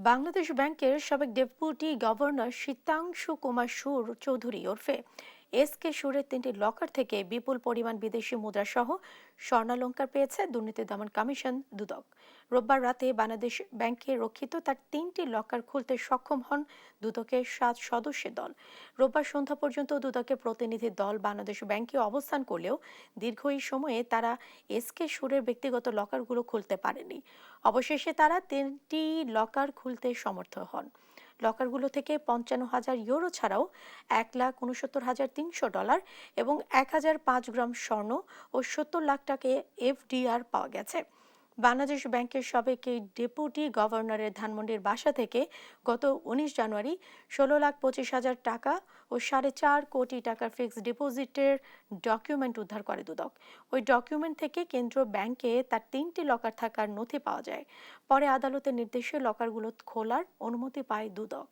বাংলাদেশ ব্যাংকের সাবেক deputy governor Sitanshu Kumar সুর চৌধুরী ওরফে এস কে সুরের 3টি লকার থেকে বিপুল পরিমাণ বিদেশি মুদ্রা সহ স্বর্ণালংকার পেয়েছে দুর্নীতি দমন কমিশন দুদক। রোববার রাতে বাংলাদেশ ব্যাংকে রক্ষিত তার 3টি লকার খুলতে সক্ষম হন দুদকের 7 সদস্যের দল। রোববার সন্ধ্যা পর্যন্ত দুদকের প্রতিনিধি দল বাংলাদেশ ব্যাংকে অবস্থান করলেও দীর্ঘ এই সময়ে তারা এস কে সুরের ব্যক্তিগত লকারগুলো খুলতে পারেনি। অবশেষে তারা 3টি লকার খুলতে সমর্থ হন। লকারগুলো থেকে 55,000 ইউরো ছাড়াও $1,69,300 এবং 1,005 গ্রাম স্বর্ণ ও 70 লাখ টাকা এফডিআর পাওয়া গেছে। বাংলাদেশ ব্যাংকের সাবেক এই ডেপুটি গভর্নরের ধানমন্ডির বাসা থেকে গত 19 জানুয়ারি 16,25,000 টাকা ও 4.5 কোটি টাকার ফিক্সড ডিপোজিটের ডকুমেন্ট উদ্ধার করে দুদক। ওই ডকুমেন্ট থেকে কেন্দ্রীয় ব্যাংকে তার 3টি লকার থাকার নথি পাওয়া যায়। পরে আদালতের নির্দেশে লকারগুলো খোলার অনুমতি পায় দুদক।